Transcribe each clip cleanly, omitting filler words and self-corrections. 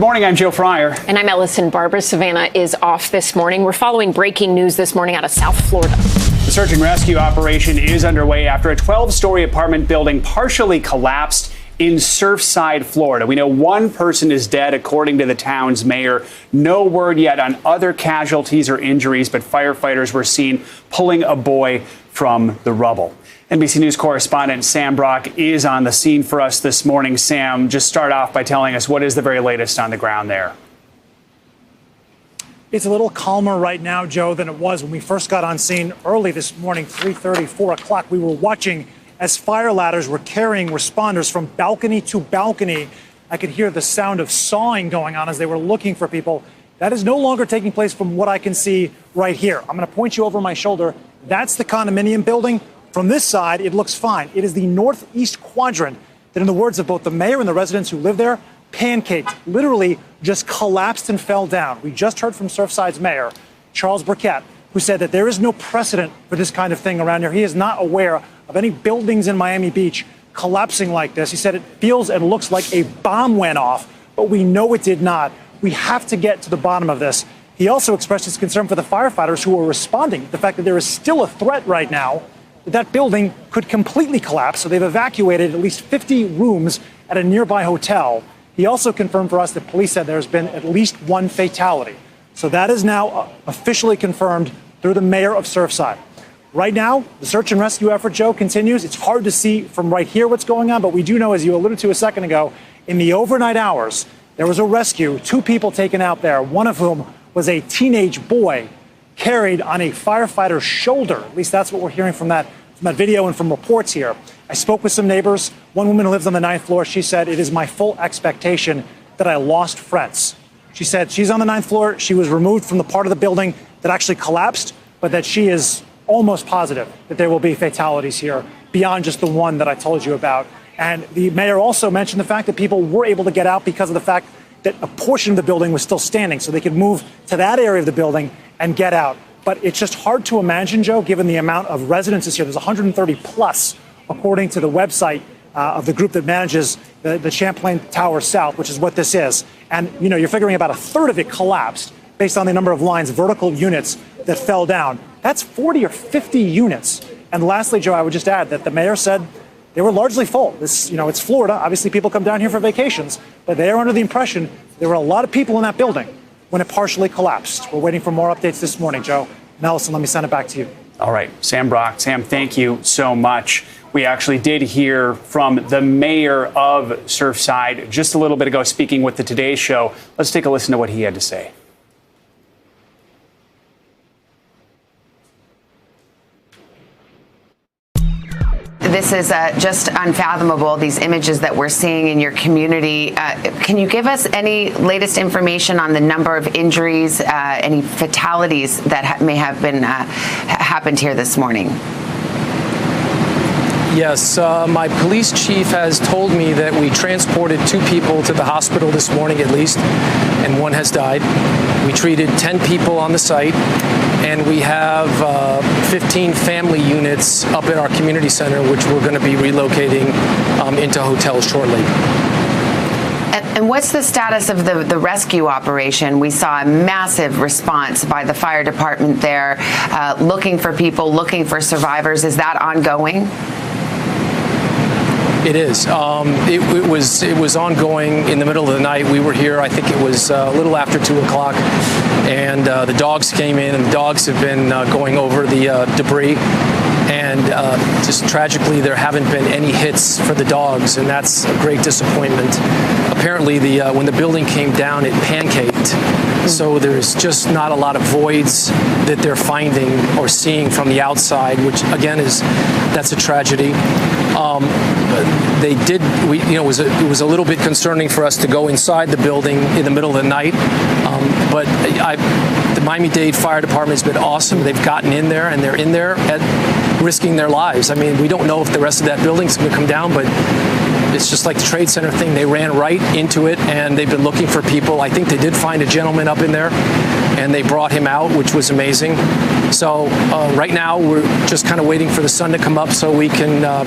Good morning, I'm Joe Fryer. And I'm Ellison Barber. Savannah is off this morning. We're following breaking news this morning out of South Florida. The search and rescue operation is underway after a 12-story apartment building partially collapsed in Surfside, Florida. We know one person is dead, according to the town's mayor. No word yet on other casualties or injuries, but firefighters were seen pulling a boy from the rubble. NBC News correspondent Sam Brock is on the scene for us this morning. Sam, just start off by telling us what is the very latest on the ground there. It's a little calmer right now, Joe, than it was when we first got on scene early this morning, 3:30, 4 o'clock. We were watching as fire ladders were carrying responders from balcony to balcony. I could hear the sound of sawing going on as they were looking for people. That is no longer taking place from what I can see right here. I'm going to point you over my shoulder. That's the condominium building. From this side, it looks fine. It is the northeast quadrant that, in the words of both the mayor and the residents who live there, pancaked, literally just collapsed and fell down. We just heard from Surfside's mayor, Charles Burkett, who said that there is no precedent for this kind of thing around here. He is not aware of any buildings in Miami Beach collapsing like this. He said it feels and looks like a bomb went off, but we know it did not. We have to get to the bottom of this. He also expressed his concern for the firefighters who are responding, the fact that there is still a threat right now that building could completely collapse. So they've evacuated at least 50 rooms at a nearby hotel. He also confirmed for us that police said there's been at least one fatality. So that is now officially confirmed through the mayor of Surfside. Right now, the search and rescue effort, Joe, continues. It's hard to see from right here what's going on, but we do know, as you alluded to a second ago, in the overnight hours, there was a rescue, 2 people taken out there, one of whom was a teenage boy carried on a firefighter's shoulder. At least that's what we're hearing from that video and from reports here. I spoke with some neighbors. One woman who lives on the 9th floor, she said, "It is my full expectation that I lost friends." She said she's on the 9th floor. She was removed from the part of the building that actually collapsed, but that she is almost positive that there will be fatalities here beyond just the one that I told you about. And the mayor also mentioned the fact that people were able to get out because of the fact that a portion of the building was still standing, so they could move to that area of the building and get out. But it's just hard to imagine, Joe, given the amount of residences here. There's 130 plus, according to the website of the group that manages the Champlain Tower South, which is what this is. And, you know, you're figuring about a third of it collapsed based on the number of lines, vertical units that fell down. That's 40 or 50 units. And lastly, Joe, I would just add that the mayor said they were largely full. This, you know, it's Florida. Obviously, people come down here for vacations, but they are under the impression there were a lot of people in that building when it partially collapsed. We're waiting for more updates this morning, Joe. And Ellison, let me send it back to you. All right, Sam Brock. Sam, thank you so much. We actually did hear from the mayor of Surfside just a little bit ago, speaking with the Today Show. Let's take a listen to what he had to say. This is just unfathomable, these images that we're seeing in your community. Can you give us any latest information on the number of injuries, any fatalities that may have been happened here this morning? Yes, my police chief has told me that we transported 2 people to the hospital this morning at least, and 1 has died. We treated 10 people on the site, and we have 15 family units up at our community center, which we're going to be relocating into hotels shortly. And what's the status of the rescue operation? We saw a massive response by the fire department there, looking for people, looking for survivors. Is that ongoing? It is. It was ongoing in the middle of the night. We were here, I think it was a little after 2 o'clock, and the dogs came in, and the dogs have been going over the debris. And just tragically, there haven't been any hits for the dogs, and that's a great disappointment. Apparently, when the building came down, it pancaked. So there's just not a lot of voids that they're finding or seeing from the outside, which again that's a tragedy. It was a little bit concerning for us to go inside the building in the middle of the night, but the Miami-Dade Fire Department has been awesome. They've gotten in there, and they're in there risking their lives. I mean, we don't know if the rest of that building's going to come down, but It's just like the Trade Center thing. They ran right into it, and they've been looking for people. I think they did find a gentleman up in there, and they brought him out, which was amazing. So right now, we're just kind of waiting for the sun to come up so we can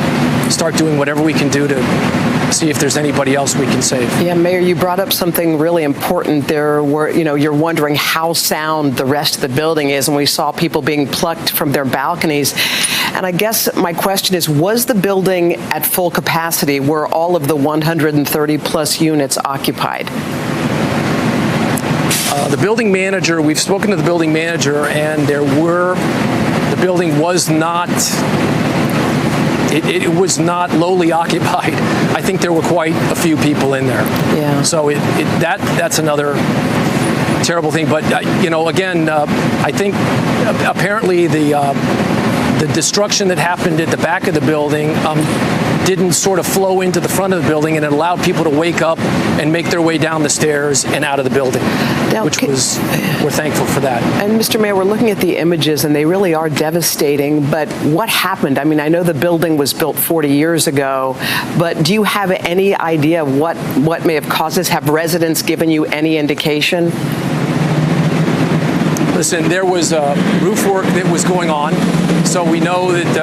start doing whatever we can do to see if there's anybody else we can save. Yeah, Mayor, you brought up something really important. There were, you're wondering how sound the rest of the building is, and we saw people being plucked from their balconies. And I guess my question is, was the building at full capacity? Were all of the 130 plus units occupied? The building manager, we've spoken to the building manager, and the building was not, it was not lowly occupied. I think there were quite a few people in there. Yeah. So that's another terrible thing. But, again, I think apparently the destruction that happened at the back of the building didn't sort of flow into the front of the building, and it allowed people to wake up and make their way down the stairs and out of the building, we're thankful for that. And Mr. Mayor, we're looking at the images, and they really are devastating. But what happened? I mean, I know the building was built 40 years ago, but do you have any idea what may have caused this? Have residents given you any indication? Listen, there was roof work that was going on, so we know that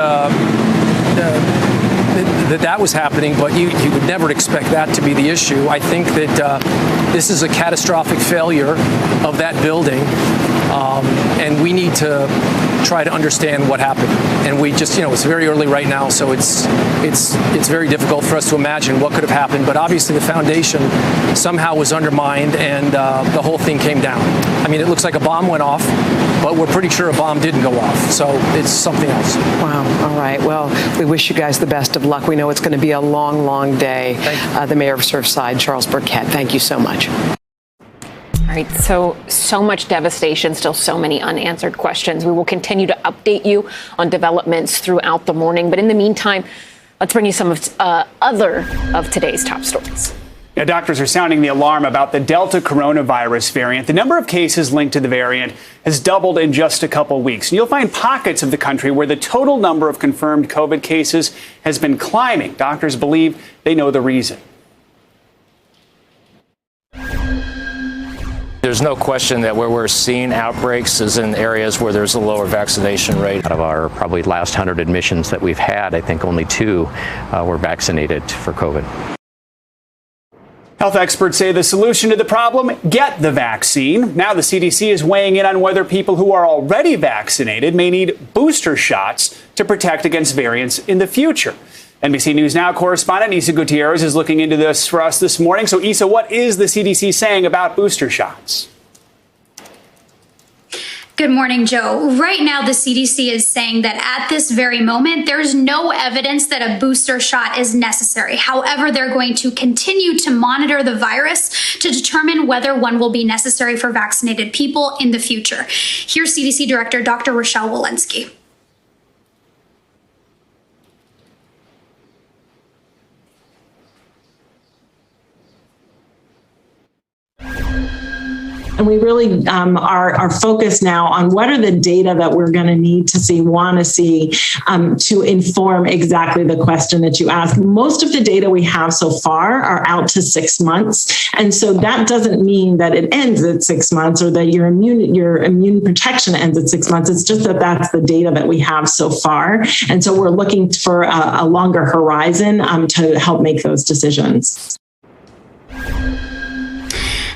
that was happening, but you would never expect that to be the issue. I think that this is a catastrophic failure of that building, and we need to try to understand what happened. And we just, it's very early right now, so it's very difficult for us to imagine what could have happened. But obviously the foundation somehow was undermined, and the whole thing came down. I mean, it looks like a bomb went off, but we're pretty sure a bomb didn't go off. So it's something else. Wow. All right. Well, we wish you guys the best of luck. We know it's going to be a long, long day. The mayor of Surfside, Charles Burkett, thank you so much. All right, so much devastation, still so many unanswered questions. We will continue to update you on developments throughout the morning. But in the meantime, let's bring you some of other of today's top stories. Now, doctors are sounding the alarm about the Delta coronavirus variant. The number of cases linked to the variant has doubled in just a couple weeks. And you'll find pockets of the country where the total number of confirmed COVID cases has been climbing. Doctors believe they know the reason. There's no question that where we're seeing outbreaks is in areas where there's a lower vaccination rate. Out of our probably last 100 admissions that we've had, I think only 2 were vaccinated for COVID. Health experts say the solution to the problem, get the vaccine. Now the CDC is weighing in on whether people who are already vaccinated may need booster shots to protect against variants in the future. NBC News Now correspondent Isa Gutierrez is looking into this for us this morning. So, Isa, what is the CDC saying about booster shots? Good morning, Joe. Right now, the CDC is saying that at this very moment, there's no evidence that a booster shot is necessary. However, they're going to continue to monitor the virus to determine whether one will be necessary for vaccinated people in the future. Here's CDC Director Dr. Rochelle Walensky. And we really are focused now on what are the data that we're going to need to see, to inform exactly the question that you asked. Most of the data we have so far are out to 6 months. And so that doesn't mean that it ends at 6 months or that your immune protection ends at 6 months. It's just that that's the data that we have so far. And so we're looking for a longer horizon to help make those decisions.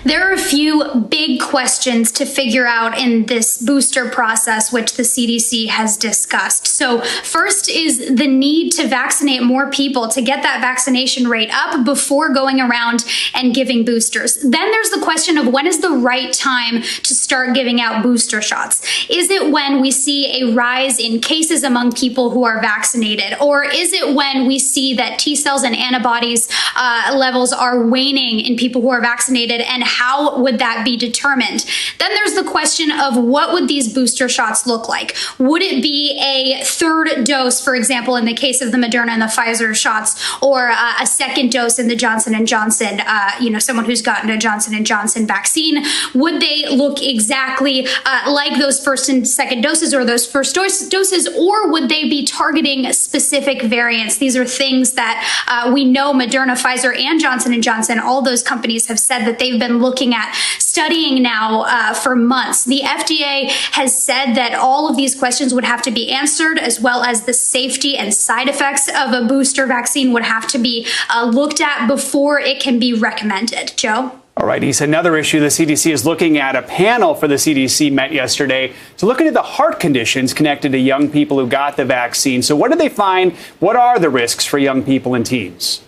There are a few big questions to figure out in this booster process, which the CDC has discussed. So first is the need to vaccinate more people to get that vaccination rate up before going around and giving boosters. Then there's the question of when is the right time to start giving out booster shots? Is it when we see a rise in cases among people who are vaccinated? Or is it when we see that T cells and antibodies levels are waning in people who are vaccinated and how would that be determined? Then there's the question of what would these booster shots look like? Would it be a third dose, for example, in the case of the Moderna and the Pfizer shots, or a second dose in the Johnson & Johnson, someone who's gotten a Johnson & Johnson vaccine? Would they look exactly like those first and second doses or those first doses, or would they be targeting specific variants? These are things that we know Moderna, Pfizer, and Johnson & Johnson, all those companies have said that they've been looking at, studying now for months. The FDA has said that all of these questions would have to be answered, as well as the safety and side effects of a booster vaccine would have to be looked at before it can be recommended. Joe? All right, Issa, another issue the CDC is looking at. A panel for the CDC met yesterday to look into the heart conditions connected to young people who got the vaccine. So what did they find? What are the risks for young people and teens?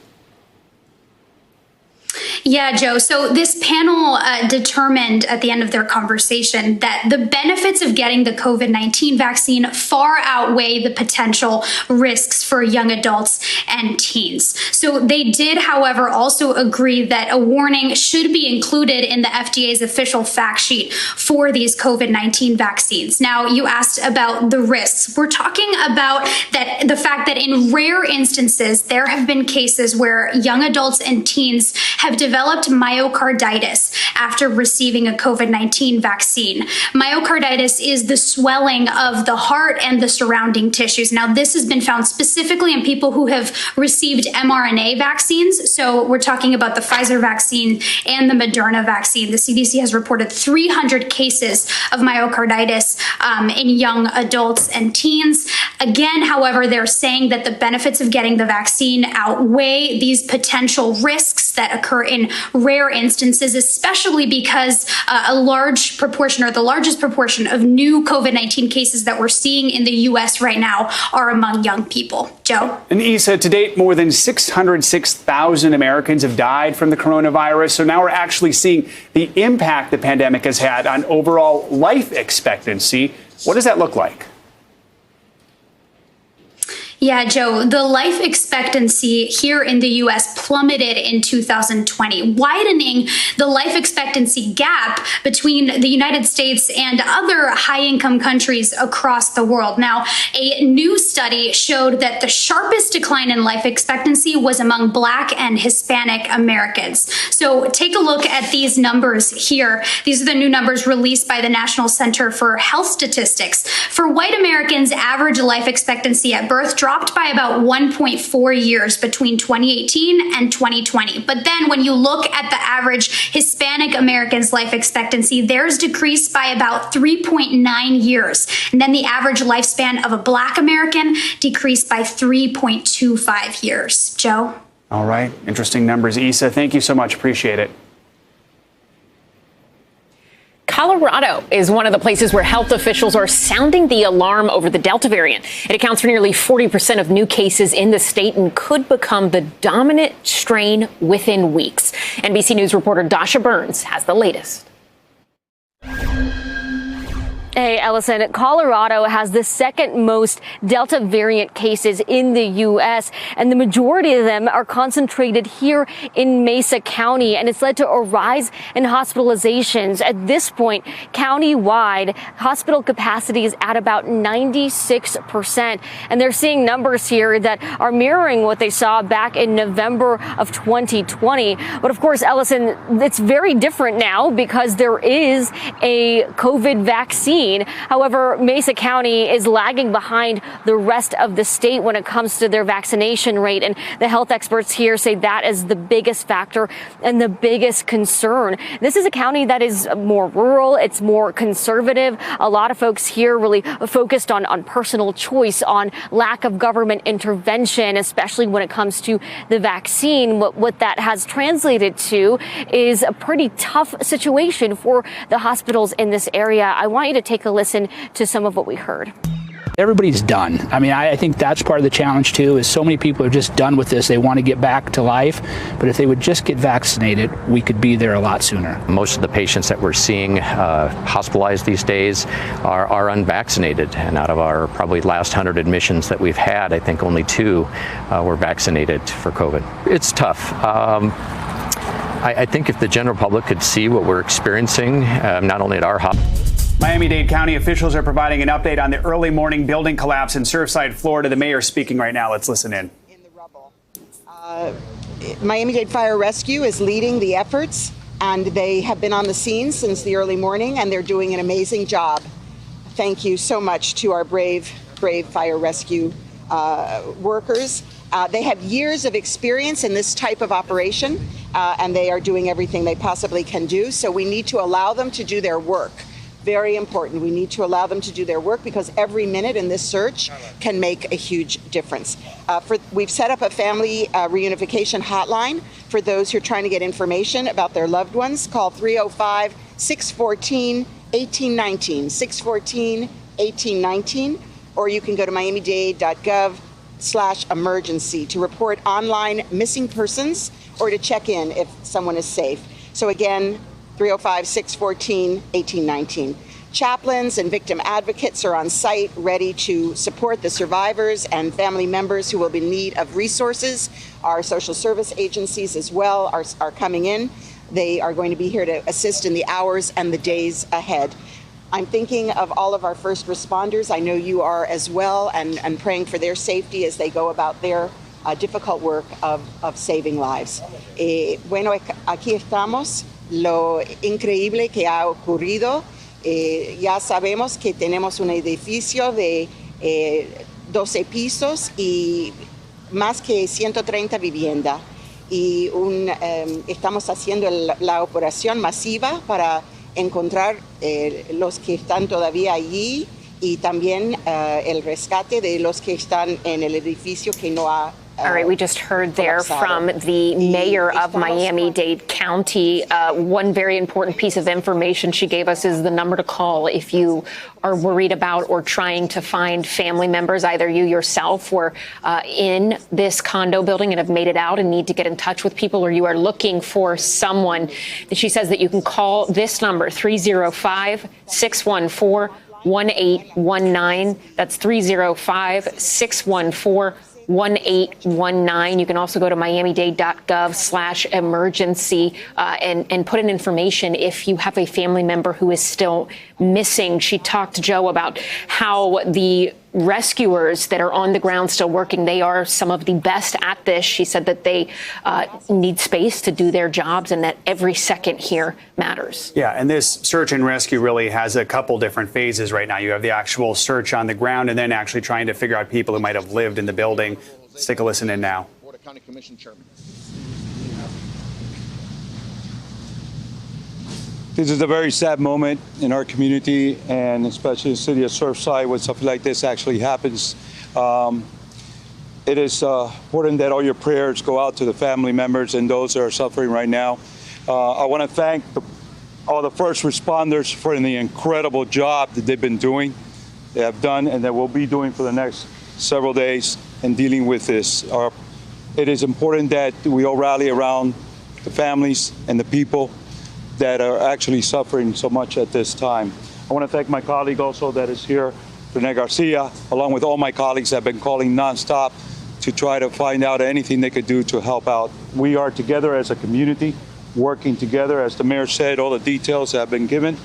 Yeah, Joe. So this panel determined at the end of their conversation that the benefits of getting the COVID-19 vaccine far outweigh the potential risks for young adults and teens. So they did, however, also agree that a warning should be included in the FDA's official fact sheet for these COVID-19 vaccines. Now, you asked about the risks. We're talking about the fact that in rare instances, there have been cases where young adults and teens have developed myocarditis after receiving a COVID-19 vaccine. Myocarditis is the swelling of the heart and the surrounding tissues. Now, this has been found specifically in people who have received mRNA vaccines. So we're talking about the Pfizer vaccine and the Moderna vaccine. The CDC has reported 300 cases of myocarditis in young adults and teens. Again, however, they're saying that the benefits of getting the vaccine outweigh these potential risks that occur in rare instances, especially because a large proportion, or the largest proportion, of new COVID-19 cases that we're seeing in the U.S. right now are among young people. Joe? And Issa, to date, more than 606,000 Americans have died from the coronavirus. So now we're actually seeing the impact the pandemic has had on overall life expectancy. What does that look like? Yeah, Joe, the life expectancy here in the U.S. plummeted in 2020, widening the life expectancy gap between the United States and other high-income countries across the world. Now, a new study showed that the sharpest decline in life expectancy was among Black and Hispanic Americans. So take a look at these numbers here. These are the new numbers released by the National Center for Health Statistics. For white Americans, average life expectancy at birth dropped by about 1.4 years between 2018 and 2020. But then when you look at the average Hispanic Americans' life expectancy, theirs decreased by about 3.9 years. And then the average lifespan of a Black American decreased by 3.25 years. Joe? All right. Interesting numbers. Issa, thank you so much. Appreciate it. Colorado is one of the places where health officials are sounding the alarm over the Delta variant. It accounts for nearly 40% of new cases in the state and could become the dominant strain within weeks. NBC News reporter Dasha Burns has the latest. Hey, Ellison, Colorado has the second most Delta variant cases in the U.S., and the majority of them are concentrated here in Mesa County, and it's led to a rise in hospitalizations. At this point, county-wide, hospital capacity is at about 96%, and they're seeing numbers here that are mirroring what they saw back in November of 2020. But of course, Ellison, it's very different now because there is a COVID vaccine. However, Mesa County is lagging behind the rest of the state when it comes to their vaccination rate. And the health experts here say that is the biggest factor and the biggest concern. This is a county that is more rural. It's more conservative. A lot of folks here really focused on personal choice, on lack of government intervention, especially when it comes to the vaccine. What that has translated to is a pretty tough situation for the hospitals in this area. I want you to take a listen to some of what we heard. Everybody's done. I mean, I think that's part of the challenge, too, is so many people are just done with this. They want to get back to life. But if they would just get vaccinated, we could be there a lot sooner. Most of the patients that we're seeing hospitalized these days are unvaccinated. And out of our probably last 100 admissions that we've had, I think only 2 were vaccinated for COVID. It's tough. I think if the general public could see what we're experiencing, not only at our hospital. Miami-Dade County officials are providing an update on the early morning building collapse in Surfside, Florida. The mayor speaking right now. Let's listen in. The rubble. Miami-Dade Fire Rescue is leading the efforts, and they have been on the scene since the early morning, and they're doing an amazing job. Thank you so much to our brave fire rescue workers. They have years of experience in this type of operation, and they are doing everything they possibly can do. So we need to allow them to do their work. Very important. We need to allow them to do their work because every minute in this search can make a huge difference. We've set up a family reunification hotline for those who are trying to get information about their loved ones. Call 305-614-1819, 614-1819, or you can go to miamidade.gov/emergency to report online missing persons or to check in if someone is safe. So again, 305-614-1819. Chaplains and victim advocates are on site ready to support the survivors and family members who will be in need of resources. Our social service agencies as well are coming in. They are going to be here to assist in the hours and the days ahead. I'm thinking of all of our first responders. I know you are as well, and praying for their safety as they go about their difficult work of saving lives. Bueno, aquí estamos. Lo increíble que ha ocurrido, ya sabemos que tenemos un edificio de 12 pisos y más que 130 viviendas. Y estamos haciendo la operación masiva para encontrar los que están todavía allí y también el rescate de los que están en el edificio que no ha. All right, we just heard there from the mayor of Miami-Dade County. One very important piece of information she gave us is the number to call if you are worried about or trying to find family members, either you yourself or in this condo building and have made it out and need to get in touch with people, or you are looking for someone. She says that you can call this number, 305-614-1819. That's 305-614-1819. 1819. You can also go to miamidade.gov/emergency and put in information if you have a family member who is still missing. She talked to Joe about how the rescuers that are on the ground still working, they are some of the best at this. She said that they need space to do their jobs and that every second here matters. Yeah, and this search and rescue really has a couple different phases right now. You have the actual search on the ground and then actually trying to figure out people who might have lived in the building. Let's take a listen in now. Board of County Commission Chairman. This is a very sad moment in our community, and especially the city of Surfside, when something like this actually happens. It is important that all your prayers go out to the family members and those that are suffering right now. I want to thank all the first responders for the incredible job that they've been doing, they have done, and that we'll be doing for the next several days in dealing with this. It is important that we all rally around the families and the people that are actually suffering so much at this time. I want to thank my colleague also that is here, Rene Garcia, along with all my colleagues that have been calling nonstop to try to find out anything they could do to help out. We are together as a community, working together, as the mayor said, all the details have been given,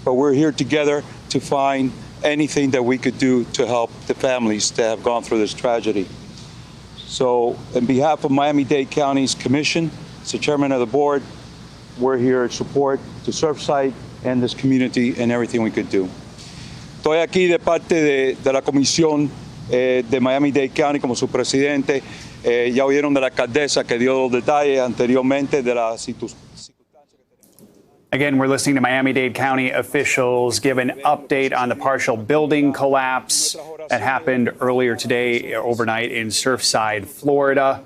but we're here together to find anything that we could do to help the families that have gone through this tragedy. So, on behalf of Miami-Dade County's Commission, as the chairman of the board, we're here to support the Surfside and this community and everything we could do. Estoy aquí de parte de la comisión de Miami-Dade County como su presidente. Ya oyeron de la alcaldesa que dio los detalles anteriormente de la situación. Again, we're listening to Miami-Dade County officials give an update on the partial building collapse that happened earlier today, overnight in Surfside, Florida.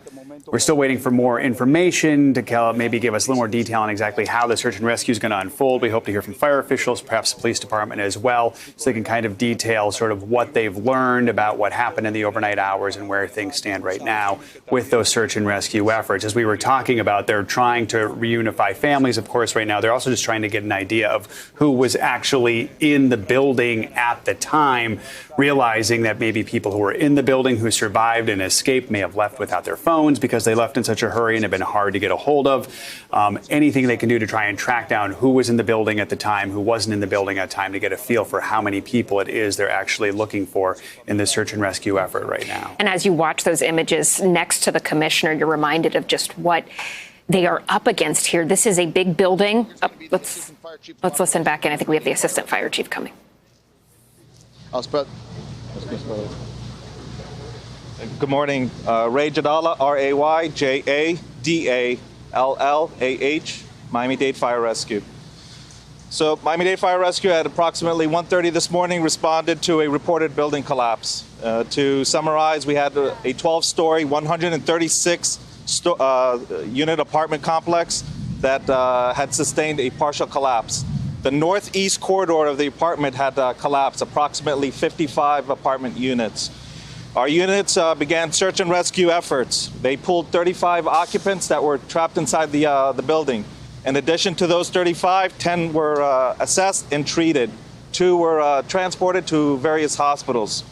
We're still waiting for more information to maybe give us a little more detail on exactly how the search and rescue is going to unfold. We hope to hear from fire officials, perhaps the police department as well, so they can kind of detail sort of what they've learned about what happened in the overnight hours and where things stand right now with those search and rescue efforts. As we were talking about, they're trying to reunify families, of course, right now. They're also just trying to get an idea of who was actually in the building at the time, realizing that maybe people who were in the building who survived and escaped may have left without their phones, because they left in such a hurry and have been hard to get a hold of. Anything they can do to try and track down who was in the building at the time, who wasn't in the building at the time, to get a feel for how many people it is they're actually looking for in this search and rescue effort right now. And as you watch those images next to the commissioner, you're reminded of just what they are up against here. This is a big building. Let's listen back in. I think we have the assistant fire chief coming. Good morning. Ray Jadallah, RAYJADALLAH, Miami-Dade Fire Rescue. So Miami-Dade Fire Rescue at approximately 1:30 this morning responded to a reported building collapse. To summarize, we had a 12-story, 136 unit apartment complex that had sustained a partial collapse. The northeast corridor of the apartment had collapsed, approximately 55 apartment units. Our units began search and rescue efforts. They pulled 35 occupants that were trapped inside the building. In addition to those 35, 10 were assessed and treated. 2 were transported to various hospitals.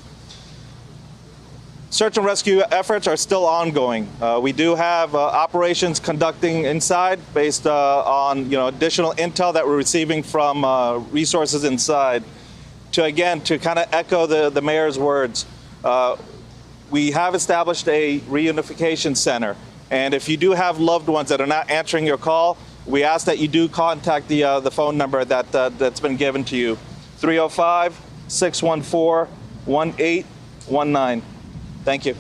Search and rescue efforts are still ongoing. We do have operations conducting inside based on additional intel that we're receiving from resources inside. To kind of echo the mayor's words, we have established a reunification center, and if you do have loved ones that are not answering your call, we ask that you do contact the phone number that's been given to you, 305-614-1819. Thank you.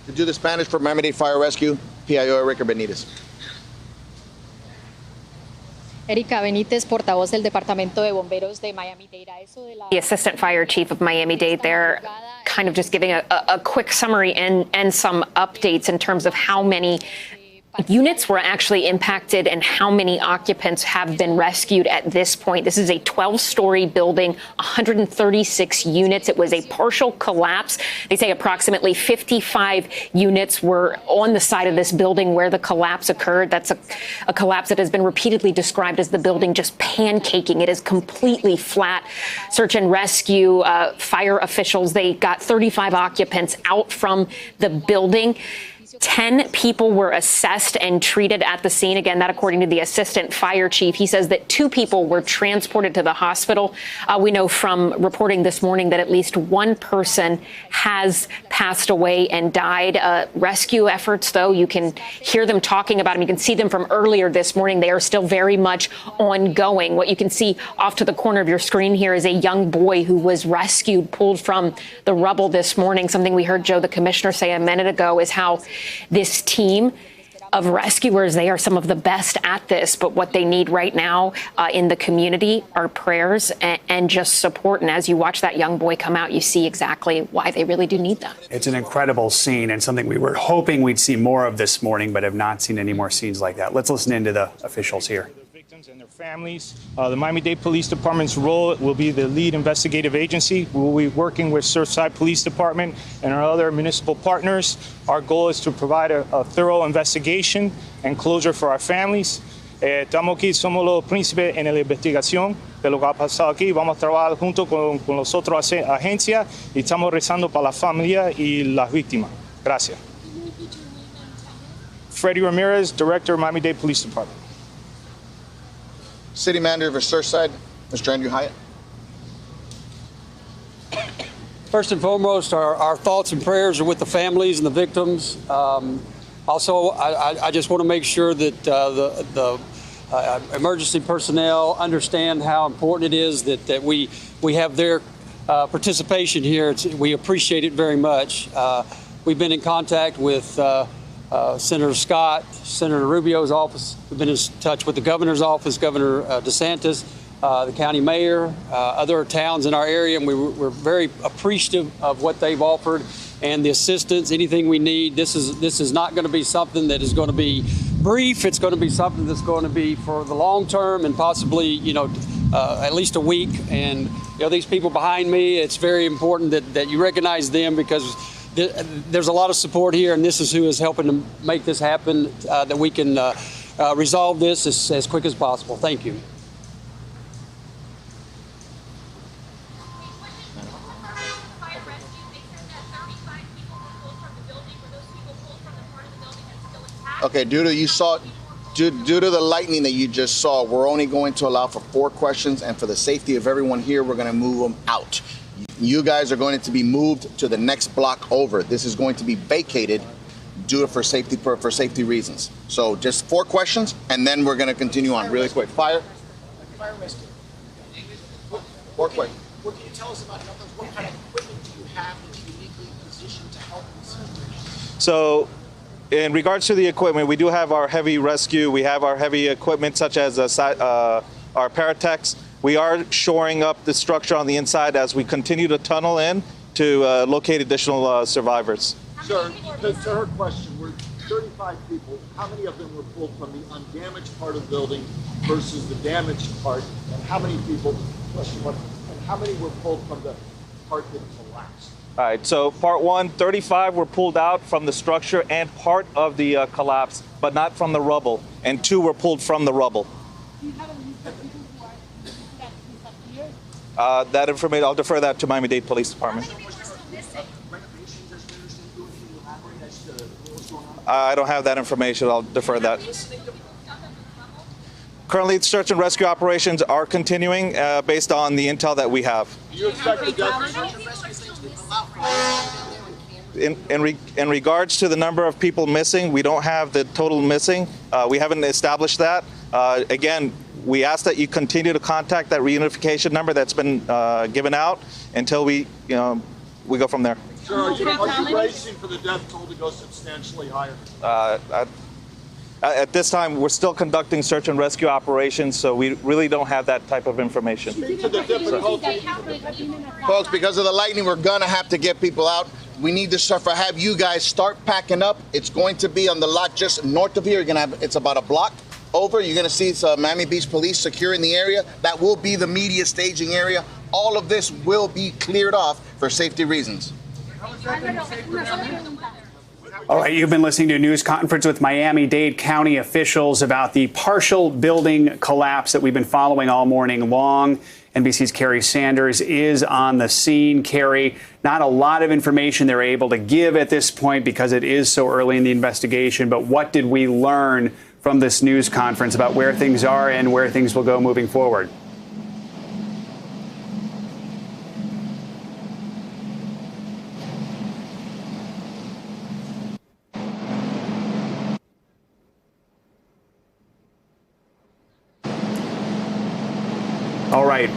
To do the Spanish for Miami-Dade Fire Rescue, PIO Erika Benitez. Erika Benitez, portavoz del Departamento de Bomberos de Miami-Dade. The assistant fire chief of Miami-Dade there, kind of just giving a quick summary and some updates in terms of how many units were actually impacted and how many occupants have been rescued at this point. This is a 12-story building, 136 units. It was a partial collapse. They say approximately 55 units were on the side of this building where the collapse occurred. That's a collapse that has been repeatedly described as the building just pancaking. It is completely flat. Search and rescue fire officials, they got 35 occupants out from the building. 10 people were assessed and treated at the scene. Again, that according to the assistant fire chief. He says that 2 people were transported to the hospital. We know from reporting this morning that at least 1 person has passed away and died. Rescue efforts, though, you can hear them talking about them. You can see them from earlier this morning. They are still very much ongoing. What you can see off to the corner of your screen here is a young boy who was rescued, pulled from the rubble this morning. Something we heard Joe, the commissioner, say a minute ago is how this team of rescuers, they are some of the best at this, but what they need right now in the community are prayers and just support. And as you watch that young boy come out, you see exactly why they really do need that. It's an incredible scene and something we were hoping we'd see more of this morning, but have not seen any more scenes like that. Let's listen into the officials here. And their families. The Miami-Dade Police Department's role will be the lead investigative agency. We will be working with Surfside Police Department and our other municipal partners. Our goal is to provide a thorough investigation and closure for our families. Estamos aquí, somos los príncipes en la investigación de lo que ha pasado aquí. Vamos a trabajar junto con las otras agencias y estamos rezando para la familia y las víctimas. Gracias. Freddie Ramirez, Director of Miami-Dade Police Department. City Manager of Surfside, Mr. Andrew Hyatt. First and foremost, our thoughts and prayers are with the families and the victims. Also, I just want to make sure that the emergency personnel understand how important it is that we have their participation here. We appreciate it very much. We've been in contact with Senator Scott, Senator Rubio's office. We've been in touch with the governor's office, Governor DeSantis, the county mayor, other towns in our area, and we're very appreciative of what they've offered and the assistance, anything we need. This is not going to be something that is going to be brief. It's going to be something that's going to be for the long term and possibly, at least a week. And these people behind me, it's very important that you recognize them because there's a lot of support here, and this is who is helping to make this happen, that we can resolve this as quick as possible. Thank you. Okay, due to the lightning that you just saw, we're only going to allow for 4 questions, and for the safety of everyone here, we're going to move them out. You guys are going to be moved to the next block over. This is going to be vacated due for safety reasons. So just 4 questions, and then we're going to continue on really quick. Fire rescue. 4 questions. What can you tell us about numbers? What kind of equipment do you have that's uniquely positioned to help in this situation? So, in regards to the equipment, we do have our heavy rescue. We have our heavy equipment such as our paratechs. We are shoring up the structure on the inside as we continue to tunnel in to locate additional survivors. Sir, to her question, we're 35 people. How many of them were pulled from the undamaged part of the building versus the damaged part? And how many people, and how many were pulled from the part that collapsed? All right, so part 1, 35 were pulled out from the structure and part of the collapse, but not from the rubble, and 2 were pulled from the rubble. Do you have a list of people who are disappeared? That information, I'll defer that to Miami-Dade Police Department. I don't have that information. I'll defer that. Currently, search and rescue operations are continuing based on the intel that we have. Do you expect the In regards to the number of people missing, we don't have the total missing. We haven't established that. Again, we ask that you continue to contact that reunification number that's been given out until we go from there. Sir, are you bracing for the death toll to go substantially higher? At this time, we're still conducting search and rescue operations, so we really don't have that type of information. Folks, because of the lightning, we're going to have to get people out. We need to have you guys start packing up. It's going to be on the lot just north of here. You're going to it's about a block over. You're going to see Miami Beach Police securing the area. That will be the media staging area. All of this will be cleared off for safety reasons. All right, you've been listening to a news conference with Miami-Dade County officials about the partial building collapse that we've been following all morning long. NBC's Carrie Sanders is on the scene. Carrie, not a lot of information they're able to give at this point because it is so early in the investigation, but what did we learn from this news conference about where things are and where things will go moving forward? All right.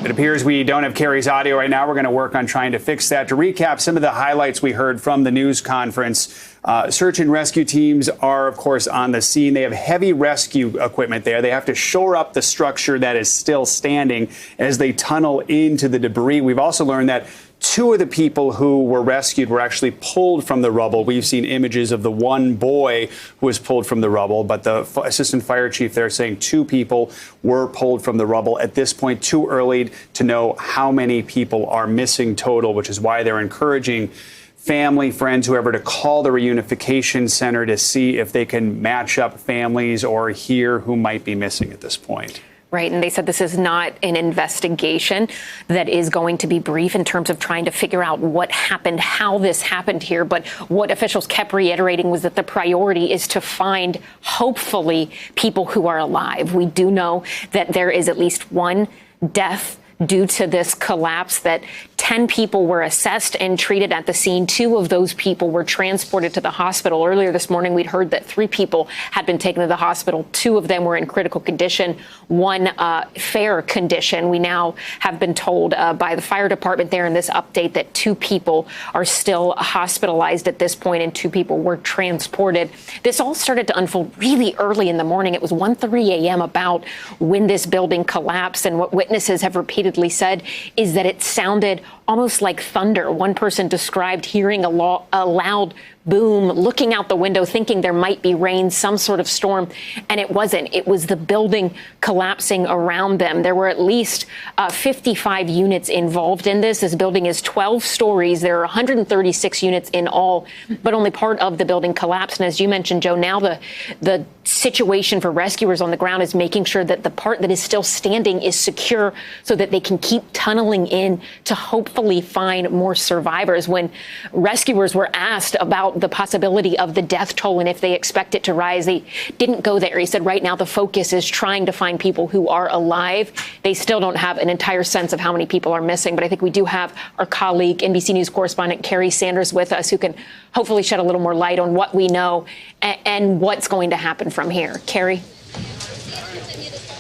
It appears we don't have Carrie's audio right now. We're going to work on trying to fix that. To recap some of the highlights we heard from the news conference, search and rescue teams are, of course, on the scene. They have heavy rescue equipment there. They have to shore up the structure that is still standing as they tunnel into the debris. We've also learned that 2 of the people who were rescued were actually pulled from the rubble. We've seen images of the one boy who was pulled from the rubble, but the assistant fire chief there saying 2 people were pulled from the rubble. At this point, too early to know how many people are missing total, which is why they're encouraging family, friends, whoever to call the reunification center to see if they can match up families or hear who might be missing at this point. Right. And they said this is not an investigation that is going to be brief in terms of trying to figure out what happened, how this happened here. But what officials kept reiterating was that the priority is to find, hopefully, people who are alive. We do know that there is at least 1 death due to this collapse, that 10 people were assessed and treated at the scene. 2 of those people were transported to the hospital. Earlier this morning, we'd heard that 3 people had been taken to the hospital. 2 of them were in critical condition, 1 fair condition. We now have been told by the fire department there in this update that 2 people are still hospitalized at this point and 2 people were transported. This all started to unfold really early in the morning. It was 1:30 a.m. about when this building collapsed, and what witnesses have repeatedly said is that it sounded almost like thunder. One person described hearing a loud boom, looking out the window, thinking there might be rain, some sort of storm, and it wasn't. It was the building collapsing around them. There were at least 55 units involved in this. This building is 12 stories. There are 136 units in all, but only part of the building collapsed. And as you mentioned, Joe, now the situation for rescuers on the ground is making sure that the part that is still standing is secure so that they can keep tunneling in to hopefully hopefully find more survivors. When rescuers were asked about the possibility of the death toll and if they expect it to rise, they didn't go there. He said right now the focus is trying to find people who are alive. They still don't have an entire sense of how many people are missing, but I think we do have our colleague, NBC News correspondent Carrie Sanders, with us, who can hopefully shed a little more light on what we know and what's going to happen from here. Carrie?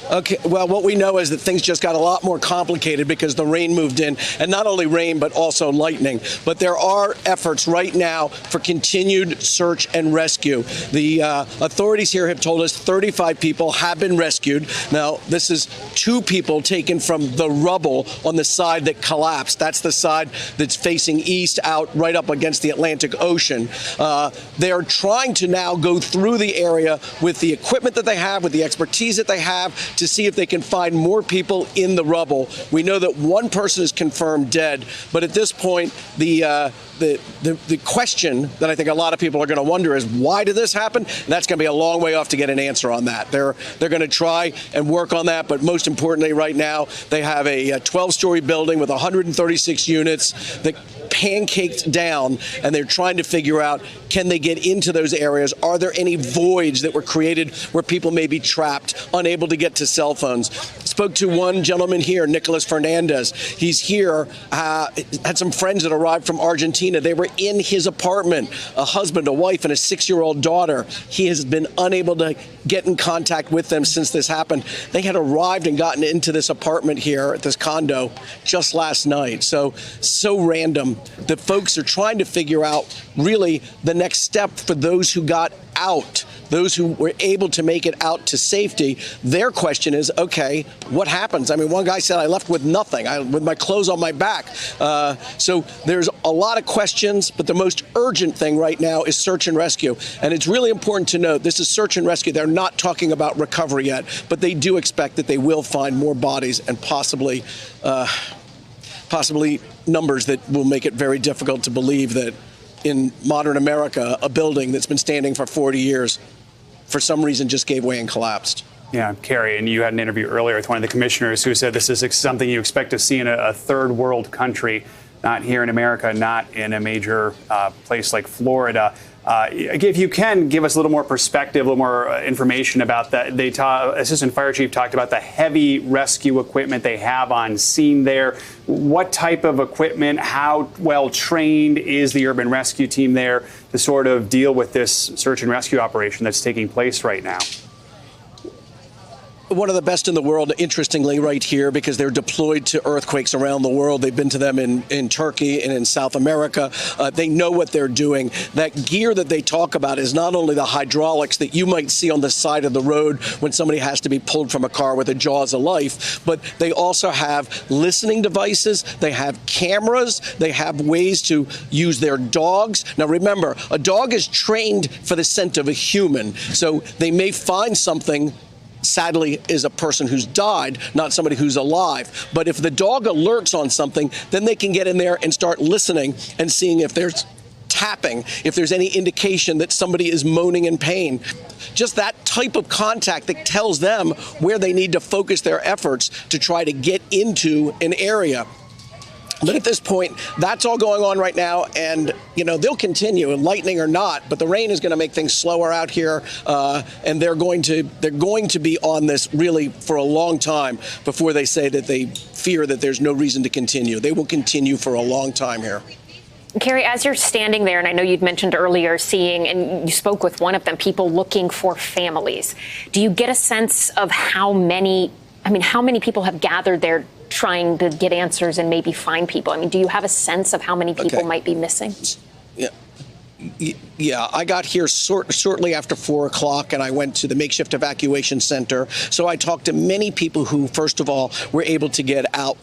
Okay, well, what we know is that things just got a lot more complicated because the rain moved in, and not only rain, but also lightning. But there are efforts right now for continued search and rescue. The authorities here have told us 35 people have been rescued. Now, this is 2 people taken from the rubble on the side that collapsed. That's the side that's facing east out right up against the Atlantic Ocean. They are trying to now go through the area with the equipment that they have, with the expertise that they have, to see if they can find more people in the rubble. We know that 1 person is confirmed dead, but at this point, the question that I think a lot of people are going to wonder is, why did this happen? And that's going to be a long way off to get an answer on that. They're going to try and work on that, but most importantly right now, they have a 12-story building with 136 units that pancaked down, and they're trying to figure out, can they get into those areas? Are there any voids that were created where people may be trapped, unable to get to cell phones? Spoke to one gentleman here, Nicholas Fernandez. He's here, had some friends that arrived from Argentina. They were in his apartment, a husband, a wife, and a 6-year-old daughter. He has been unable to get in contact with them since this happened. They had arrived and gotten into this apartment here at this condo just last night. So random. The folks are trying to figure out really the next step for those who got out, those who were able to make it out to safety. Their question is, okay, what happens? I mean, one guy said, I left with nothing, with my clothes on my back. So there's a lot of questions, but the most urgent thing right now is search and rescue. And it's really important to note, this is search and rescue. They're not talking about recovery yet, but they do expect that they will find more bodies and possibly numbers that will make it very difficult to believe that in modern America, a building that's been standing for 40 years, for some reason just gave way and collapsed. Yeah, Carrie, and you had an interview earlier with one of the commissioners who said this is something you expect to see in a third world country, not here in America, not in a major place like Florida. If you can give us a little more perspective, a little more information about that. Assistant Fire Chief talked about the heavy rescue equipment they have on scene there. What type of equipment, how well trained is the urban rescue team there to sort of deal with this search and rescue operation that's taking place right now? One of the best in the world, interestingly, right here, because they're deployed to earthquakes around the world. They've been to them in Turkey and in South America. They know what they're doing. That gear that they talk about is not only the hydraulics that you might see on the side of the road when somebody has to be pulled from a car with the jaws of life, but they also have listening devices. They have cameras. They have ways to use their dogs. Now, remember, a dog is trained for the scent of a human, so they may find something, sadly, is a person who's died, not somebody who's alive. But if the dog alerts on something, then they can get in there and start listening and seeing if there's tapping, if there's any indication that somebody is moaning in pain. Just that type of contact that tells them where they need to focus their efforts to try to get into an area. But at this point, that's all going on right now, and they'll continue, lightning or not. But the rain is going to make things slower out here, and they're going to be on this really for a long time before they say that they fear that there's no reason to continue. They will continue for a long time here. Carrie, as you're standing there, and I know you'd mentioned earlier seeing, and you spoke with one of them, people looking for families. Do you get a sense of how many people have gathered there trying to get answers and maybe find people? I mean, do you have a sense of how many people might be missing? Yeah, I got here shortly after 4 o'clock, and I went to the makeshift evacuation center. So I talked to many people who, first of all, were able to get out,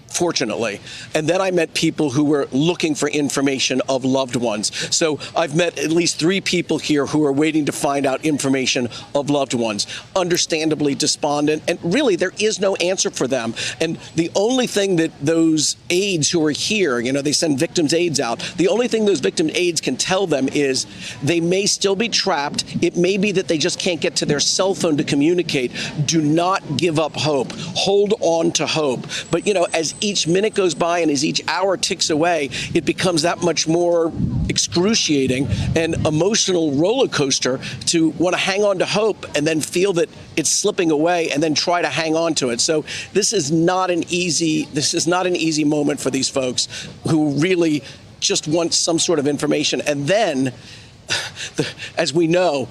fortunately. And then I met people who were looking for information of loved ones. So I've met at least 3 people here who are waiting to find out information of loved ones. Understandably despondent, and really there is no answer for them. And the only thing that those aides who are here, they send victims' aides out, the only thing those victim aides can tell them is they may still be trapped. It may be that they just can't get to their cell phone to communicate. Do not give up hope. Hold on to hope. But as each minute goes by and as each hour ticks away, it becomes that much more excruciating and emotional roller coaster to want to hang on to hope and then feel that it's slipping away and then try to hang on to it. So this is not an easy moment for these folks who really just want some sort of information. And then, as we know,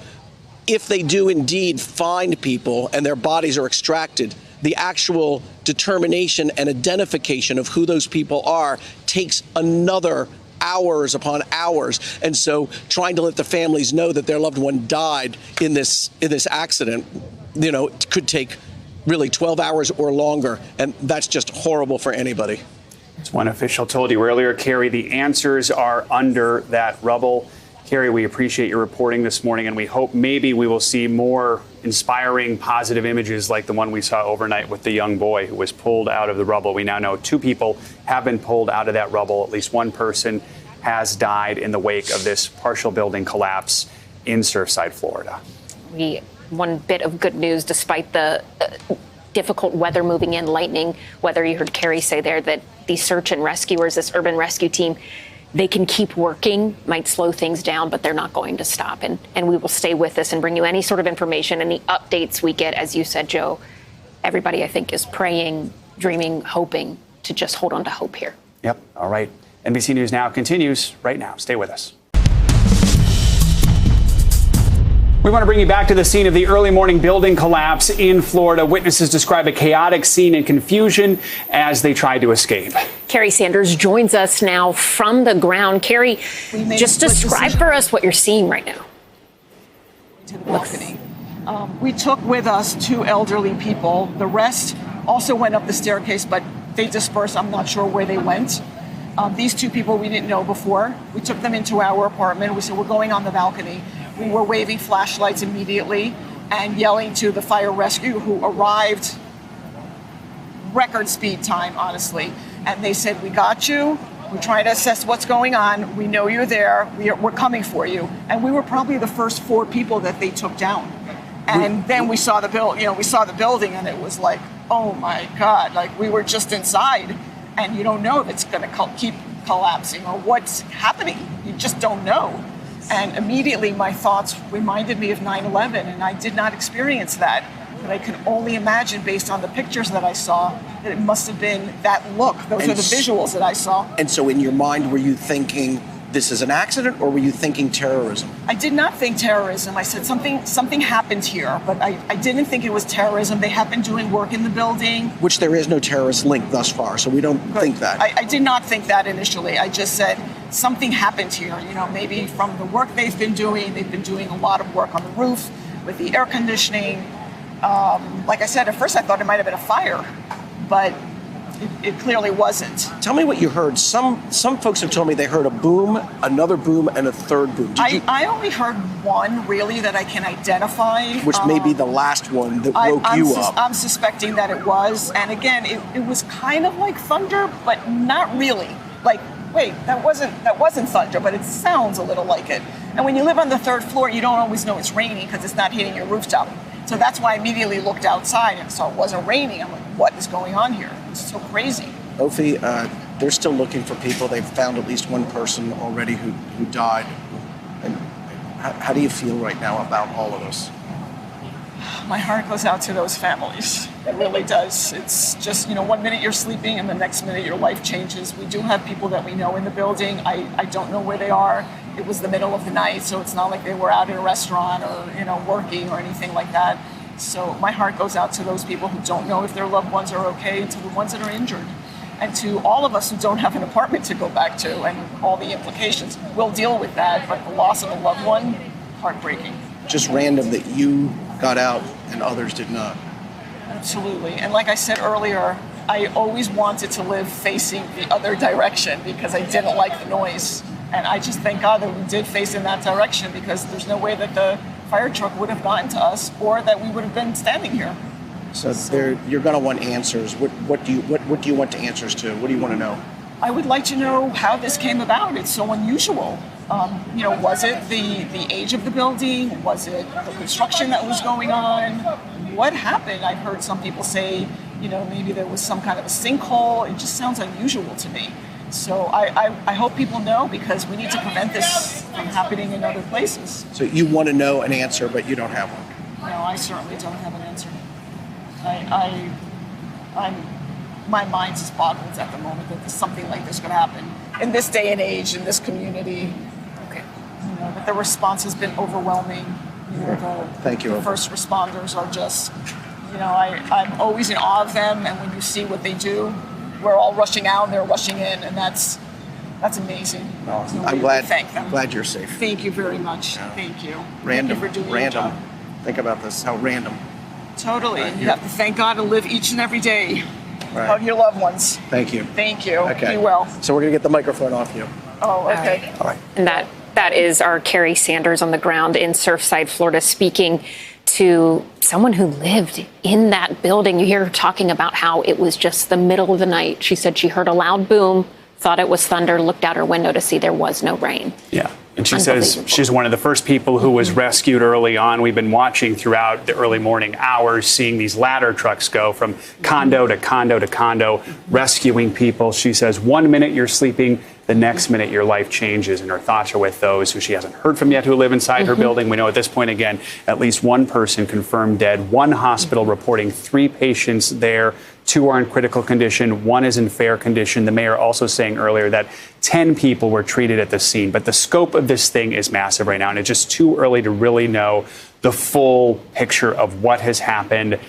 if they do indeed find people and their bodies are extracted, the actual determination and identification of who those people are takes another hours upon hours. And so trying to let the families know that their loved one died in this accident, could take really 12 hours or longer. And that's just horrible for anybody. As one official told you earlier, Carrie, the answers are under that rubble. Carrie, we appreciate your reporting this morning, and we hope maybe we will see more inspiring, positive images like the one we saw overnight with the young boy who was pulled out of the rubble. We now know 2 people have been pulled out of that rubble. At least 1 person has died in the wake of this partial building collapse in Surfside, Florida. One bit of good news, despite the difficult weather moving in, lightning weather. You heard Carrie say there that these search and rescuers, this urban rescue team, they can keep working, might slow things down, but they're not going to stop. And we will stay with this and bring you any sort of information, any updates we get. As you said, Joe, everybody, I think, is praying, dreaming, hoping to just hold on to hope here. Yep. All right. NBC News Now continues right now. Stay with us. We want to bring you back to the scene of the early morning building collapse in Florida. Witnesses describe a chaotic scene and confusion as they tried to escape. Carrie Sanders joins us now from the ground. Carrie, just describe for us what you're seeing right now. To the balcony. We took with us 2 elderly people. The rest also went up the staircase, but they dispersed. I'm not sure where they went. These 2 people we didn't know before. We took them into our apartment. We said, we're going on the balcony. We were waving flashlights immediately and yelling to the fire rescue, who arrived record speed time, honestly. And they said, we got you. We're trying to assess what's going on. We know you're there. We're coming for you. And we were probably the first 4 people that they took down. And then we saw the building, and it was like, oh my God, like we were just inside. And you don't know if it's going to keep collapsing or what's happening. You just don't know. And immediately my thoughts reminded me of 9/11, and I did not experience that. But I can only imagine, based on the pictures that I saw, that it must have been that look. Those are the visuals that I saw. And so in your mind, were you thinking this is an accident, or were you thinking terrorism? I did not think terrorism. I said something happened here, but I didn't think it was terrorism. They have been doing work in the building. Which there is no terrorist link thus far, so we don't think that. I did not think that initially. I just said something happened here. Maybe from the work they've been doing a lot of work on the roof with the air conditioning. Like I said, at first I thought it might have been a fire, but it clearly wasn't. Tell me what you heard. Some folks have told me they heard a boom, another boom, and a third boom. I only heard one, really, that I can identify. Which may be the last one that woke you up. I'm suspecting that it was. And again, it was kind of like thunder, but not really. Like, wait, that wasn't thunder, but it sounds a little like it. And when you live on the 3rd floor, you don't always know it's raining because it's not hitting your rooftop. So that's why I immediately looked outside and saw it wasn't raining. I'm like, what is going on here? It's so crazy. Ophi, they're still looking for people. They've found at least 1 person already who died. And how do you feel right now about all of this? My heart goes out to those families. It really does. It's just, 1 minute you're sleeping and the next minute your life changes. We do have people that we know in the building. I don't know where they are. It was the middle of the night, so it's not like they were out at a restaurant or, working or anything like that. So my heart goes out to those people who don't know if their loved ones are okay, and to the ones that are injured, and to all of us who don't have an apartment to go back to, and all the implications. We'll deal with that, but the loss of a loved one, heartbreaking. Just random that you got out and others did not. Absolutely. And like I said earlier, I always wanted to live facing the other direction because I didn't like the noise. And I just thank God that we did face in that direction, because there's no way that the fire truck would have gotten to us or that we would have been standing here. So you're going to want answers. What do you want the answers to? What do you want to know? I would like to know how this came about. It's so unusual. Was it the age of the building? Was it the construction that was going on? What happened? I've heard some people say maybe there was some kind of a sinkhole. It just sounds unusual to me. So I hope people know, because we need to prevent this from happening in other places. So you want to know an answer, but you don't have one? No, I certainly don't have an answer. My mind's just boggled at the moment that something like this could happen in this day and age, in this community. Okay. But the response has been overwhelming. Thank you. The first responders are just, I'm always in awe of them. And when you see what they do, we're all rushing out and they're rushing in, and that's amazing. Well, So I'm we glad. Thank them. Glad you're safe. Thank you very much. Thank you. Random. Thank you for doing your job. Think about this. How random. Totally. You have to thank God and live each and every day. Right. Hug your loved ones. Thank you. Thank you. Okay. Be well. So we're gonna get the microphone off you. Oh, okay. All right. And that is our Carrie Sanders on the ground in Surfside, Florida, speaking to someone who lived in that building. You hear her talking about how it was just the middle of the night. She said she heard a loud boom, thought it was thunder, looked out her window to see there was no rain. Yeah. And she says she's one of the first people who was rescued early on. We've been watching throughout the early morning hours, seeing these ladder trucks go from condo to condo to condo, rescuing people. She says 1 minute you're sleeping, the next minute your life changes, and her thoughts are with those who she hasn't heard from yet who live inside her building. We know at this point, again, at least one person confirmed dead, one hospital reporting 3 patients there. 2 are in critical condition. 1 is in fair condition. The mayor also saying earlier that 10 people were treated at the scene. But the scope of this thing is massive right now, and it's just too early to really know the full picture of what has happened,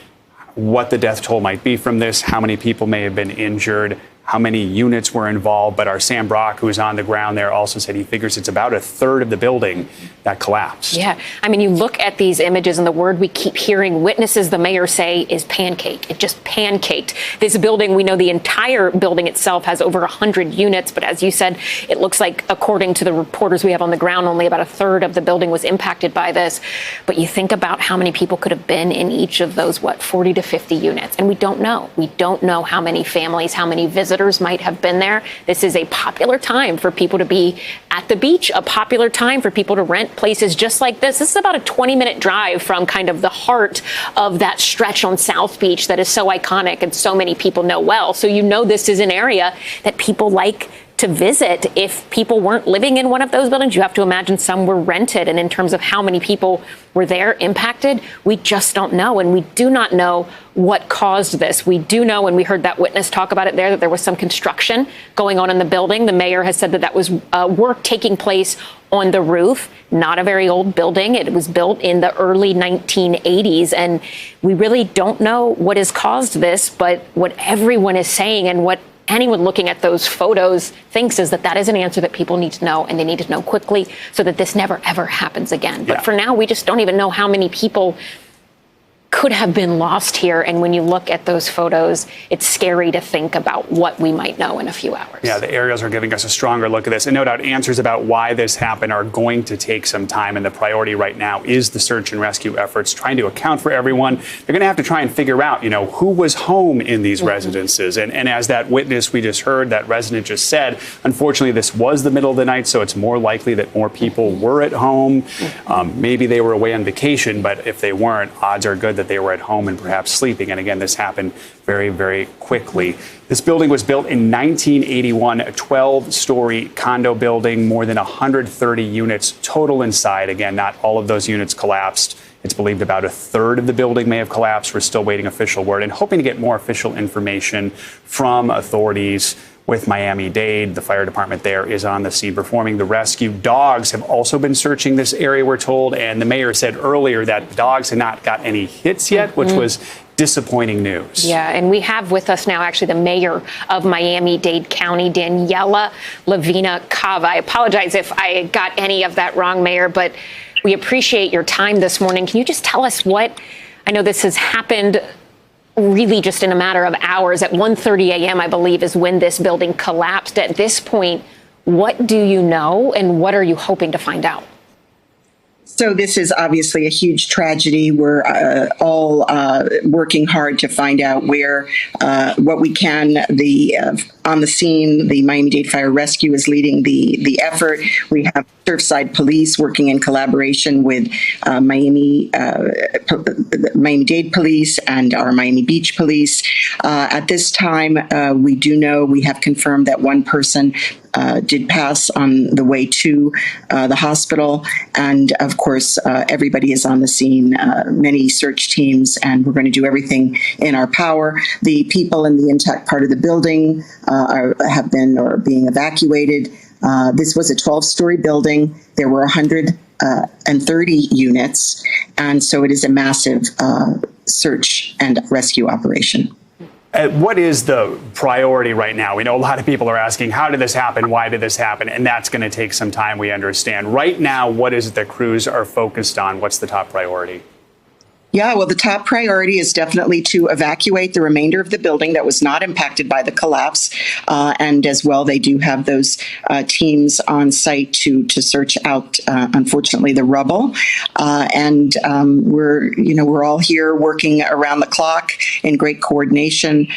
what the death toll might be from this, how many people may have been injured, how many units were involved. But our Sam Brock, who's on the ground there, also said he figures it's about 1/3 of the building that collapsed. Yeah. I mean, you look at these images and the word we keep hearing witnesses, the mayor say, is pancake. It just pancaked. This building, we know the entire building itself has over 100 units. But as you said, it looks like, according to the reporters we have on the ground, only about 1/3 of the building was impacted by this. But you think about how many people could have been in each of those, 40 to 50 units. And we don't know. We don't know how many families, how many visitors might have been there. This is a popular time for people to be at the beach, a popular time for people to rent places just like this. This is about a 20-minute drive from kind of the heart of that stretch on South Beach that is so iconic and so many people know well. So this is an area that people like to visit. If people weren't living in one of those buildings, you have to imagine some were rented. And in terms of how many people were there impacted, we just don't know. And we do not know what caused this. We do know, and we heard that witness talk about it there, that there was some construction going on in the building. The mayor has said that was work taking place on the roof. Not a very old building. It was built in the early 1980s. And we really don't know what has caused this. But what everyone is saying, and what anyone looking at those photos thinks, is that is an answer that people need to know, and they need to know quickly so that this never, ever happens again. But for now, we just don't even know how many people could have been lost here. And when you look at those photos, it's scary to think about what we might know in a few hours. Yeah, the aerials are giving us a stronger look at this. And no doubt answers about why this happened are going to take some time. And the priority right now is the search and rescue efforts, trying to account for everyone. They're going to have to try and figure out, who was home in these residences. And as that witness we just heard, that resident just said, unfortunately, this was the middle of the night, so it's more likely that more people were at home. Maybe they were away on vacation, but if they weren't, odds are good that they were at home and perhaps sleeping. And again, this happened very, very quickly. This building was built in 1981, a 12-story condo building, more than 130 units total inside. Again, not all of those units collapsed. It's believed about 1/3 of the building may have collapsed. We're still waiting official word and hoping to get more official information from authorities. With Miami-Dade, the fire department there is on the scene performing the rescue. Dogs have also been searching this area, we're told, and the mayor said earlier that dogs had not got any hits yet, which was disappointing news. Yeah, and we have with us now actually the mayor of Miami-Dade County, Daniela Lavinia Cava. I apologize if I got any of that wrong, Mayor, but we appreciate your time this morning. Can you just tell us I know this has happened really just in a matter of hours. At 1:30 a.m., I believe, is when this building collapsed. At this point, what do you know, and what are you hoping to find out? So this is obviously a huge tragedy. We're all working hard to find out what we can. The on the scene. The Miami-Dade Fire Rescue is leading the effort. We have Surfside Police working in collaboration with Miami-Dade Police and our Miami Beach Police. At this time, we do know, we have confirmed that one person did pass on the way to the hospital. And of course, everybody is on the scene, many search teams, and we're going to do everything in our power. The people in the intact part of the building have been or are being evacuated. This was a 12-story building. There were 130 units, and so it is a massive search and rescue operation. What is the priority right now? We know a lot of people are asking, how did this happen? Why did this happen? And that's going to take some time, we understand. Right now, what is it that crews are focused on? What's the top priority? Yeah, well, the top priority is definitely to evacuate the remainder of the building that was not impacted by the collapse. And as well, they do have those teams on site to search out, unfortunately, the rubble. And we're all here working around the clock in great coordination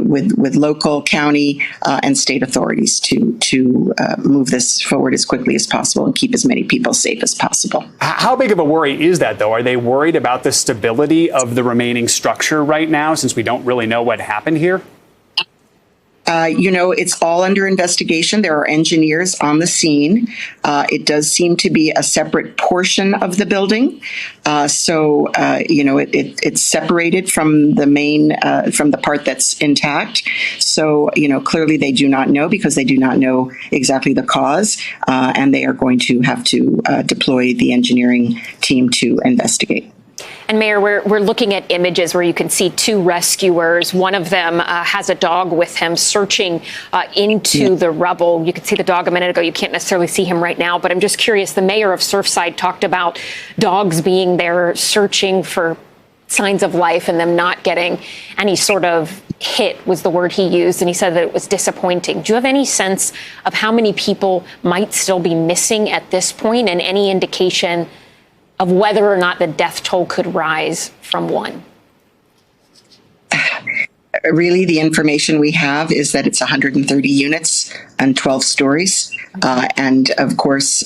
with local, county, and state authorities to move this forward as quickly as possible and keep as many people safe as possible. How big of a worry is that, though? Are they worried about the stability of the remaining structure right now, since we don't really know what happened here? It's all under investigation. There are engineers on the scene. It does seem to be a separate portion of the building. It's separated from the main, from the part that's intact. So, clearly they do not know, because they do not know exactly the cause. And they are going to have to deploy the engineering team to investigate. And Mayor, we're looking at images where you can see two rescuers. One of them has a dog with him searching into the rubble. You could see the dog a minute ago. You can't necessarily see him right now, but I'm just curious. The mayor of Surfside talked about dogs being there searching for signs of life and them not getting any sort of hit, was the word he used, and he said that it was disappointing. Do you have any sense of how many people might still be missing at this point, and any indication of whether or not the death toll could rise from one? Really, the information we have is that it's 130 units and 12 stories. And of course,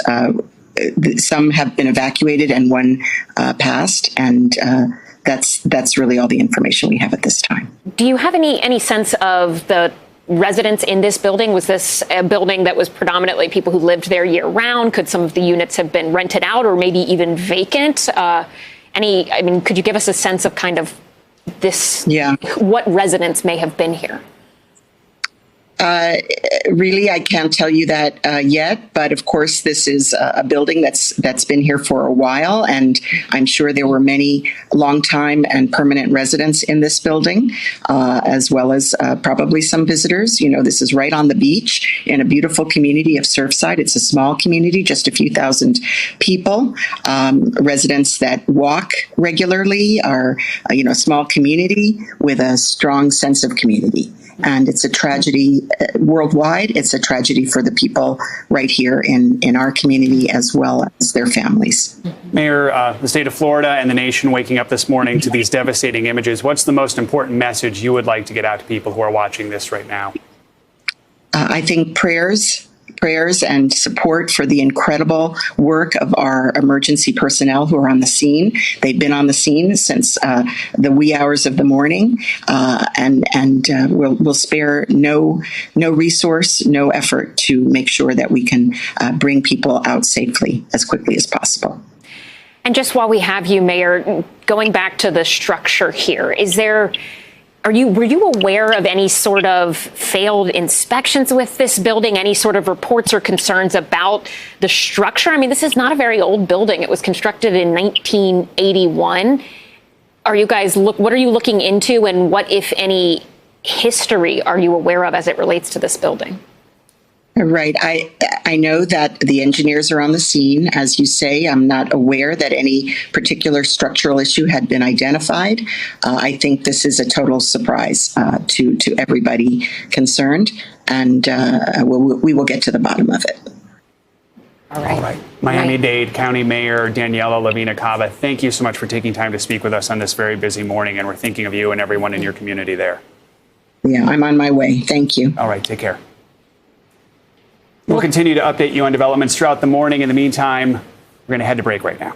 some have been evacuated and one passed. And that's really all the information we have at this time. Do you have any sense of the residents in this building? Was this a building that was predominantly people who lived there year round? Could some of the units have been rented out or maybe even vacant? Could you give us a sense of kind of this, what residents may have been here? Really, I can't tell you that yet, but of course, this is a building that's been here for a while, and I'm sure there were many longtime and permanent residents in this building, as well as probably some visitors. This is right on the beach in a beautiful community of Surfside. It's a small community, just a few thousand people. Residents that walk regularly are, a small community with a strong sense of community. And it's a tragedy worldwide. It's a tragedy for the people right here in our community, as well as their families. Mayor, the state of Florida and the nation waking up this morning to these devastating images. What's the most important message you would like to get out to people who are watching this right now? I think prayers and support for the incredible work of our emergency personnel who are on the scene. They've been on the scene since the wee hours of the morning, and we'll spare no resource, no effort to make sure that we can bring people out safely as quickly as possible. And just while we have you, Mayor, going back to the structure here, were you aware of any sort of failed inspections with this building? Any sort of reports or concerns about the structure? I mean, this is not a very old building. It was constructed in 1981. What are you looking into, and what, if any, history are you aware of as it relates to this building? Right. I know that the engineers are on the scene. As you say, I'm not aware that any particular structural issue had been identified. I think this is a total surprise to everybody concerned, and we will get to the bottom of it. All right. Miami-Dade County Mayor Daniela Lavinia Cava, thank you so much for taking time to speak with us on this very busy morning, and we're thinking of you and everyone in your community there. Yeah, I'm on my way. Thank you. All right, take care. We'll continue to update you on developments throughout the morning. In the meantime, we're going to head to break right now.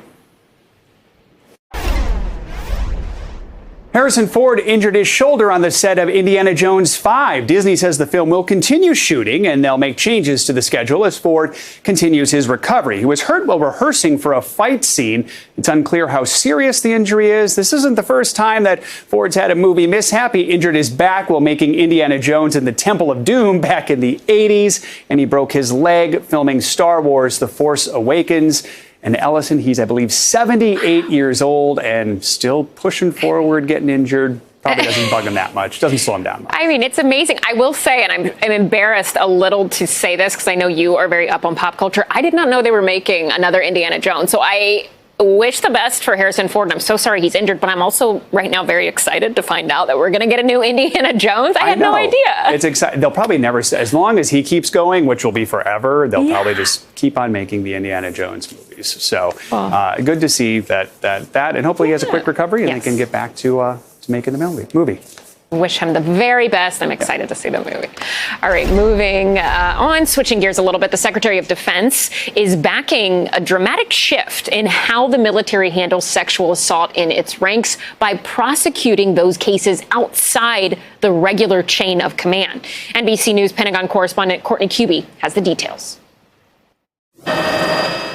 Harrison Ford injured his shoulder on the set of Indiana Jones 5. Disney says the film will continue shooting and they'll make changes to the schedule as Ford continues his recovery. He was hurt while rehearsing for a fight scene. It's unclear how serious the injury is. This isn't the first time that Ford's had a movie mishap. He injured his back while making Indiana Jones in the Temple of Doom back in the 80s, and he broke his leg filming Star Wars: The Force Awakens. And Ellison, he's, I believe, 78 years old and still pushing forward, getting injured. Probably doesn't bug him that much. Doesn't slow him down much. I mean, it's amazing. I will say, and I'm embarrassed a little to say this because I know you are very up on pop culture. I did not know they were making another Indiana Jones. So I wish the best for Harrison Ford. And I'm so sorry he's injured, but I'm also right now very excited to find out that we're going to get a new Indiana Jones. I had no idea. It's exciting. They'll probably never, as long as he keeps going, which will be forever, they'll probably just keep on making the Indiana Jones movies. So good to see that, and hopefully he has a quick recovery and they can get back to making the movie. Wish him the very best. I'm excited to see the movie. All right, moving on, switching gears a little bit. The Secretary of Defense is backing a dramatic shift in how the military handles sexual assault in its ranks by prosecuting those cases outside the regular chain of command. NBC News Pentagon correspondent Courtney Cube has the details.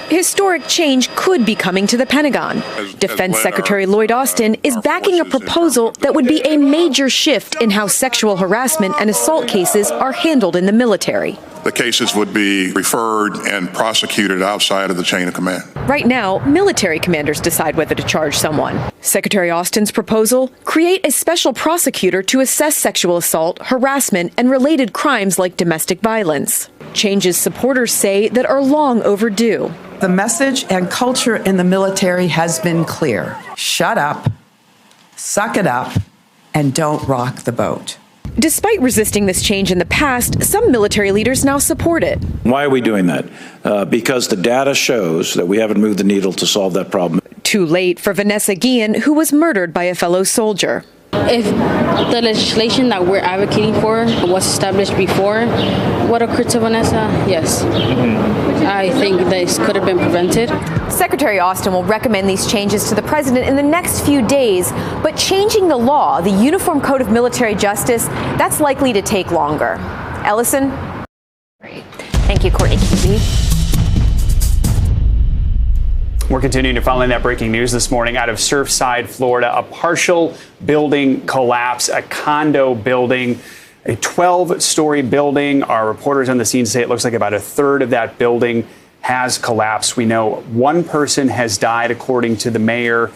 Historic change could be coming to the Pentagon. Defense Secretary Lloyd Austin is backing a proposal that would be a major shift in how sexual harassment and assault cases are handled in the military. The cases would be referred and prosecuted outside of the chain of command. Right now, military commanders decide whether to charge someone. Secretary Austin's proposal: create a special prosecutor to assess sexual assault, harassment, and related crimes like domestic violence. Changes supporters say that are long overdue. The message and culture in the military has been clear. Shut up, suck it up, and don't rock the boat. Despite resisting this change in the past, some military leaders now support it. Why are we doing that? Because the data shows that we haven't moved the needle to solve that problem. Too late for Vanessa Guillen, who was murdered by a fellow soldier. If the legislation that we're advocating for was established before what occurred to Vanessa, yes. I think this could have been prevented. Secretary Austin will recommend these changes to the president in the next few days, but changing the law, the Uniform Code of Military Justice, that's likely to take longer. Ellison? Great. Thank you, Courtney Cube. We're continuing to follow that breaking news this morning out of Surfside, Florida. A partial building collapse, a condo building, a 12-story building. Our reporters on the scene say it looks like about a third of that building has collapsed. We know one person has died, according to the mayor.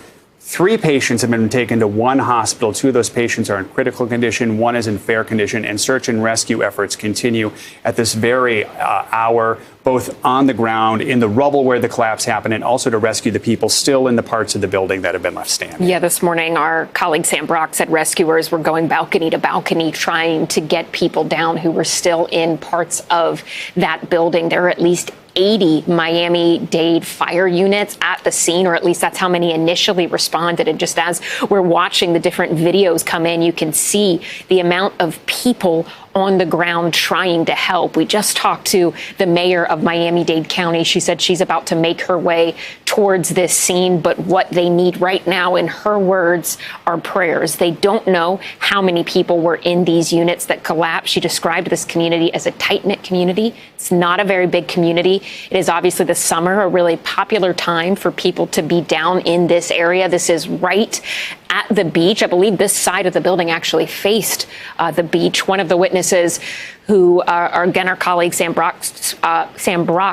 3 patients have been taken to one hospital. 2 of those patients are in critical condition. 1 is in fair condition, and search and rescue efforts continue at this very hour, both on the ground, in the rubble where the collapse happened, and also to rescue the people still in the parts of the building that have been left standing. Yeah, this morning, our colleague Sam Brock said rescuers were going balcony to balcony trying to get people down who were still in parts of that building. There are at least 80 Miami-Dade fire units at the scene, or at least that's how many initially responded. And just as we're watching the different videos come in, you can see the amount of people on the ground trying to help. We just talked to the mayor of Miami-Dade County. She said she's about to make her way towards this scene, but what they need right now, in her words, are prayers. They don't know how many people were in these units that collapsed. She described this community as a tight-knit community. It's not a very big community. It is obviously the summer, a really popular time for people to be down in this area. This is right at the beach. I believe this side of the building actually faced the beach. One of the witnesses who our colleague Sam Brock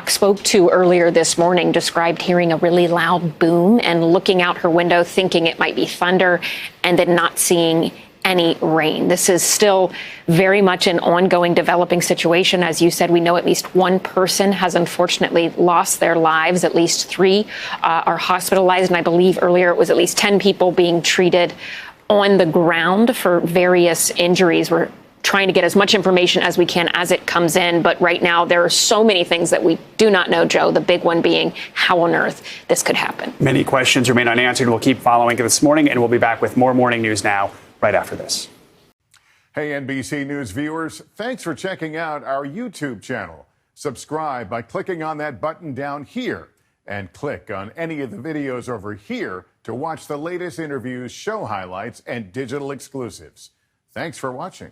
spoke to earlier this morning described hearing a really loud boom and looking out her window thinking it might be thunder and then not seeing any rain. This is still very much an ongoing developing situation. As you said, we know at least one person has unfortunately lost their lives. At least 3 are hospitalized. And I believe earlier it was at least 10 people being treated on the ground for various injuries. We're trying to get as much information as we can as it comes in. But right now, there are so many things that we do not know, Joe, the big one being how on earth this could happen. Many questions remain unanswered. We'll keep following it this morning, and we'll be back with more Morning News Now right after this. Hey, NBC News viewers, thanks for checking out our YouTube channel. Subscribe by clicking on that button down here and click on any of the videos over here to watch the latest interviews, show highlights, and digital exclusives. Thanks for watching.